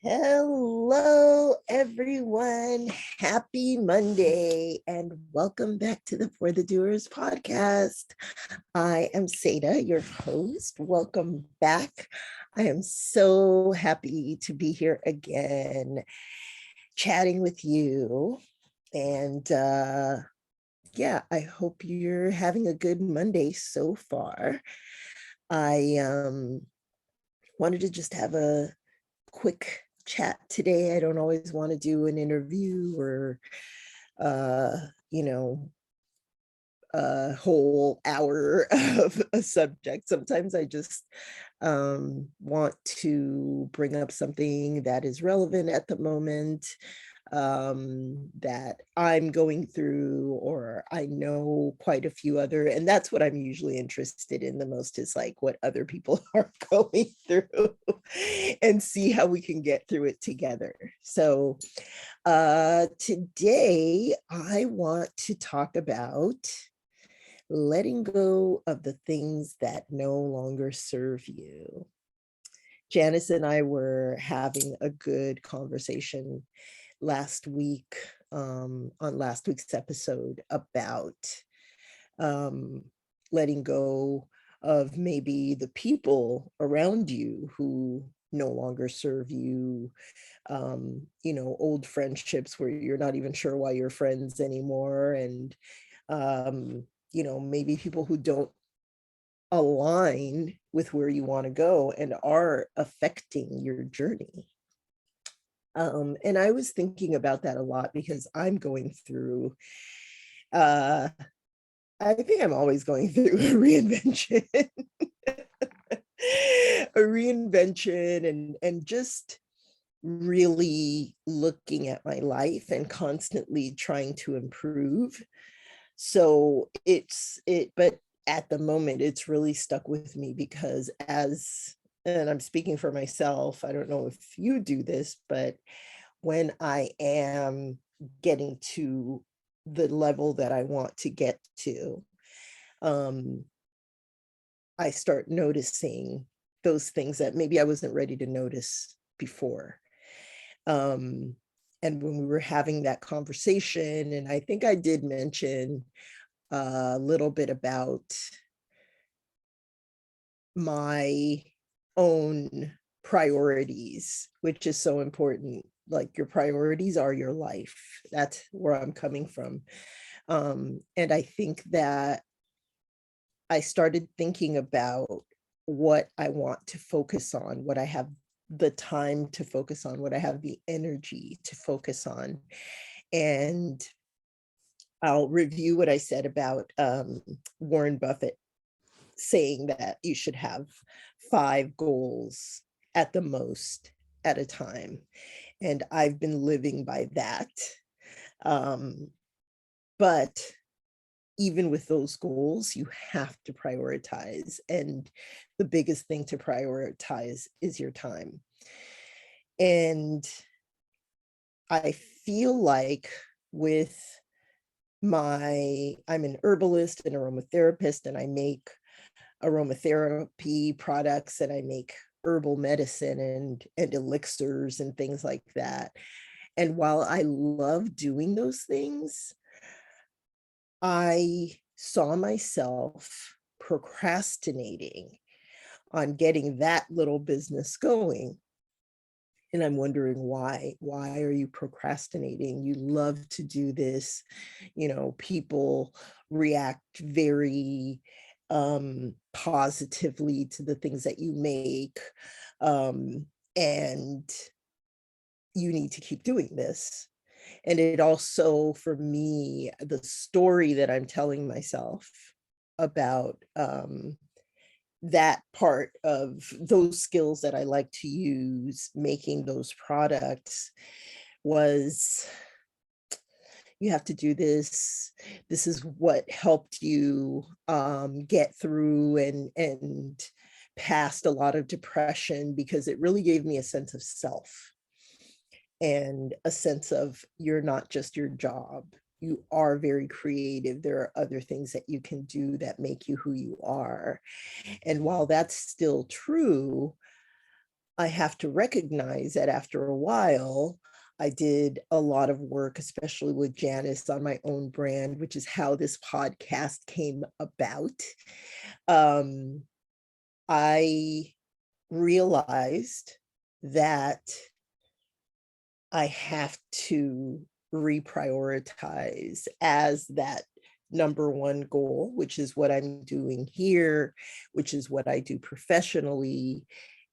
Hello, everyone. Happy Monday, and welcome back to the For the Doers podcast. I am Seda, your host. Welcome back. I am so happy to be here again, chatting with you. And yeah, I hope you're having a good Monday so far. I wanted to just have a quick chat today. I don't always want to do an interview or, uh, you know, a whole hour of a subject. Sometimes I just want to bring up something that is relevant at the moment, that I'm going through, or I know quite a few other, and that's what I'm usually interested in the most, is like what other people are going through and see how we can get through it together. So today I want to talk about letting go of the things that no longer serve you. Janice and I were having a good conversation last week, on last week's episode, about letting go of maybe the people around you who no longer serve you, old friendships where you're not even sure why you're friends anymore, and maybe people who don't align with where you want to go and are affecting your journey. And I was thinking about that a lot because I'm going through, I think I'm always going through a reinvention, and just really looking at my life and constantly trying to improve. So but at the moment, it's really stuck with me because and I'm speaking for myself, I don't know if you do this, but when I am getting to the level that I want to get to, I start noticing those things that maybe I wasn't ready to notice before. And when we were having that conversation, and I think I did mention a little bit about my own priorities, which is so important. Like, your priorities are your life. That's where I'm coming from. And I think that I started thinking about what I want to focus on, what I have the time to focus on, what I have the energy to focus on. And I'll review what I said about Warren Buffett saying that you should have 5 goals at the most at a time. And I've been living by that. But even with those goals, you have to prioritize. And the biggest thing to prioritize is your time. And I feel like I'm an herbalist and aromatherapist, and I make aromatherapy products, and I make herbal medicine and elixirs and things like that. And while I love doing those things, I saw myself procrastinating on getting that little business going. And I'm wondering why. Why are you procrastinating? You love to do this. People react very positively to the things that you make. And you need to keep doing this. And it also, for me, the story that I'm telling myself about that part of those skills that I like to use making those products was, you have to do this. This is what helped you get through and past a lot of depression, because it really gave me a sense of self and a sense of, you're not just your job. You are very creative. There are other things that you can do that make you who you are. And while that's still true, I have to recognize that after a while, I did a lot of work, especially with Janice on my own brand, which is how this podcast came about. Um, I realized that I have to reprioritize as that number one goal, which is what I'm doing here, which is what I do professionally,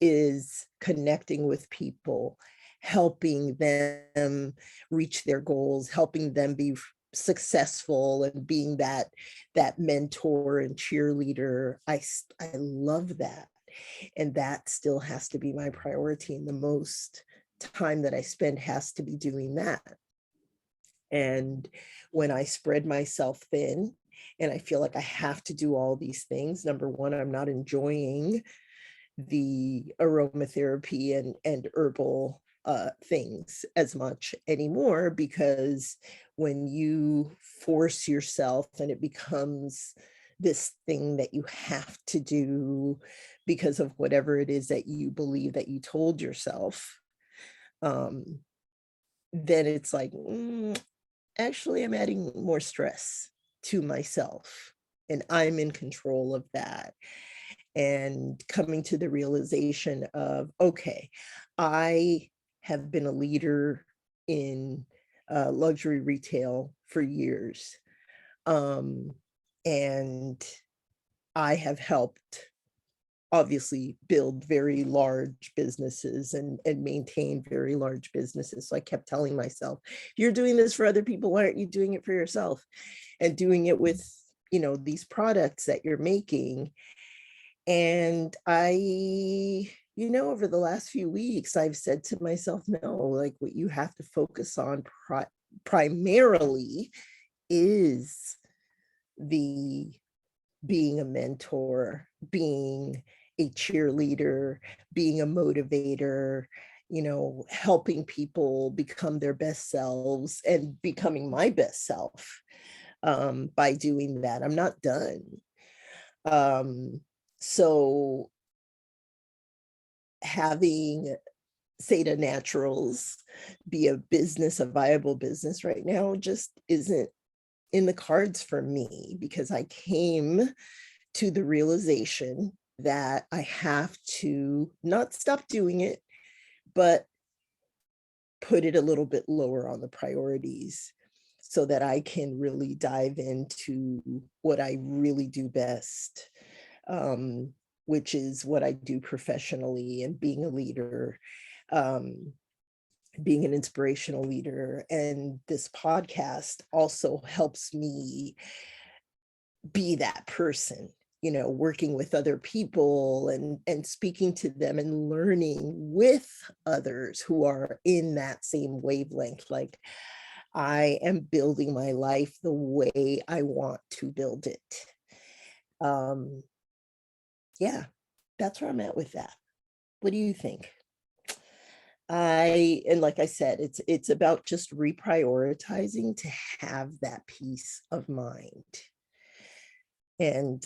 is connecting with people, helping them reach their goals, helping them be successful, and being that mentor and cheerleader. I love that, and that still has to be my priority, and the most time that I spend has to be doing that. And when I spread myself thin and I feel like I have to do all these things, number one, I'm not enjoying the aromatherapy and herbal things as much anymore, because when you force yourself and it becomes this thing that you have to do because of whatever it is that you believe that you told yourself, um, then it's like, actually, I'm adding more stress to myself, and I'm in control of that. And coming to the realization of, okay, I have been a leader in luxury retail for years. And I have helped obviously build very large businesses and maintain very large businesses. So I kept telling myself, you're doing this for other people, why aren't you doing it for yourself? And doing it with, these products that you're making. And over the last few weeks, I've said to myself, no, like, what you have to focus on primarily is the being a mentor, being a cheerleader, being a motivator, helping people become their best selves and becoming my best self, by doing that. I'm not done. So having Seda Naturals be a business, a viable business right now, just isn't in the cards for me, because I came to the realization that I have to not stop doing it, but put it a little bit lower on the priorities so that I can really dive into what I really do best, which is what I do professionally and being a leader, being an inspirational leader. And this podcast also helps me be that person, working with other people and speaking to them and learning with others who are in that same wavelength. Like, I am building my life the way I want to build it. Yeah, that's where I'm at with that. What do you think? And like I said, it's about just reprioritizing to have that peace of mind. And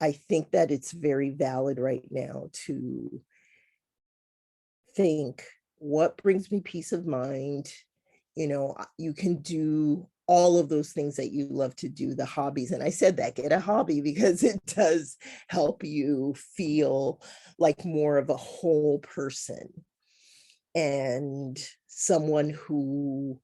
I think that it's very valid right now to think, what brings me peace of mind? You can do all of those things that you love to do, the hobbies. And I said that, get a hobby, because it does help you feel like more of a whole person and someone who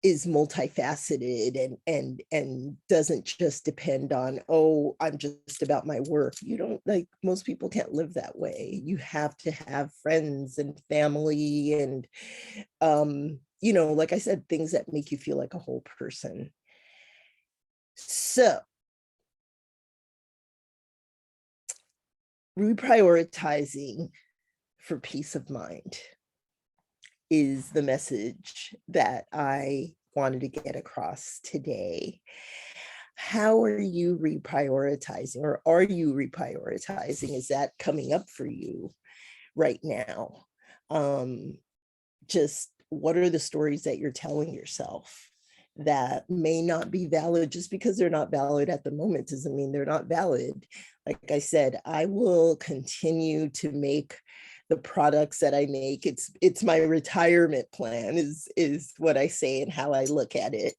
is multifaceted and doesn't just depend on, oh, I'm just about my work. You don't, like, most people can't live that way. You have to have friends and family and like I said, things that make you feel like a whole person. So reprioritizing for peace of mind is the message that I wanted to get across today. How are you reprioritizing, or are you reprioritizing? Is that coming up for you right now? Just what are the stories that you're telling yourself that may not be valid. Just because they're not valid at the moment doesn't mean they're not valid. Like I said, I will continue to make the products that I make. It's my retirement plan is what I say and how I look at it.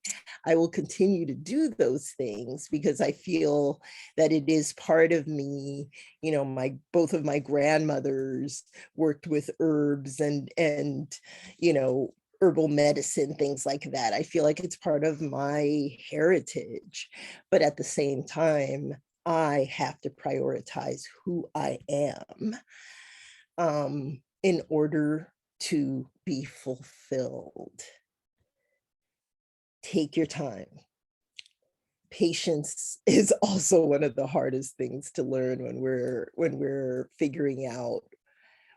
I will continue to do those things because I feel that it is part of me. You know, both of my grandmothers worked with herbs and you know, herbal medicine, things like that. I feel like it's part of my heritage. But at the same time, I have to prioritize who I am in order to be fulfilled. Take your time. Patience is also one of the hardest things to learn when we're figuring out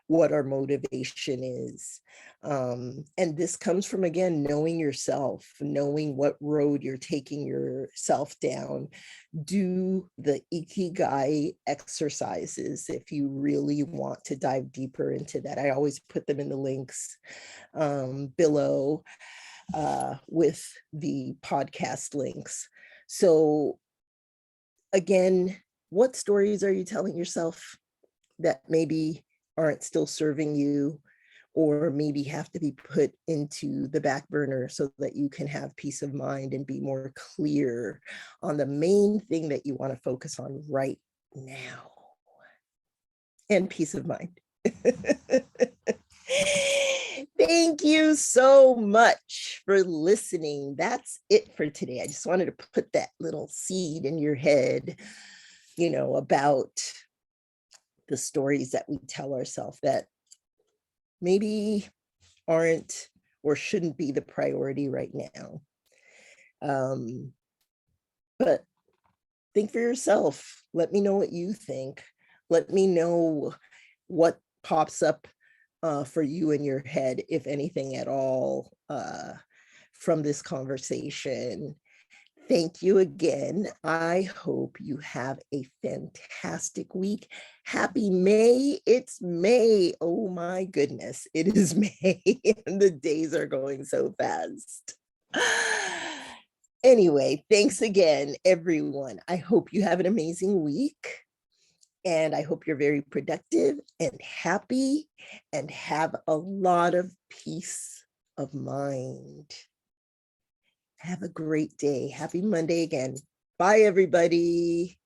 what our motivation is. And this comes from, again, knowing yourself, knowing what road you're taking yourself down. Do the Ikigai exercises if you really want to dive deeper into that. I always put them in the links below with the podcast links. So again, what stories are you telling yourself that maybe aren't still serving you, or maybe have to be put into the back burner so that you can have peace of mind and be more clear on the main thing that you want to focus on right now? And peace of mind. Thank you so much for listening. That's it for today. I just wanted to put that little seed in your head, you know, about the stories that we tell ourselves that maybe aren't or shouldn't be the priority right now. But think for yourself. Let me know what you think. Let me know what pops up for you in your head, if anything at all, from this conversation. Thank you again. I hope you have a fantastic week. Happy May. It's May. Oh my goodness. It is May and the days are going so fast. Anyway, thanks again, everyone. I hope you have an amazing week. And I hope you're very productive and happy and have a lot of peace of mind. Have a great day. Happy Monday again. Bye, everybody.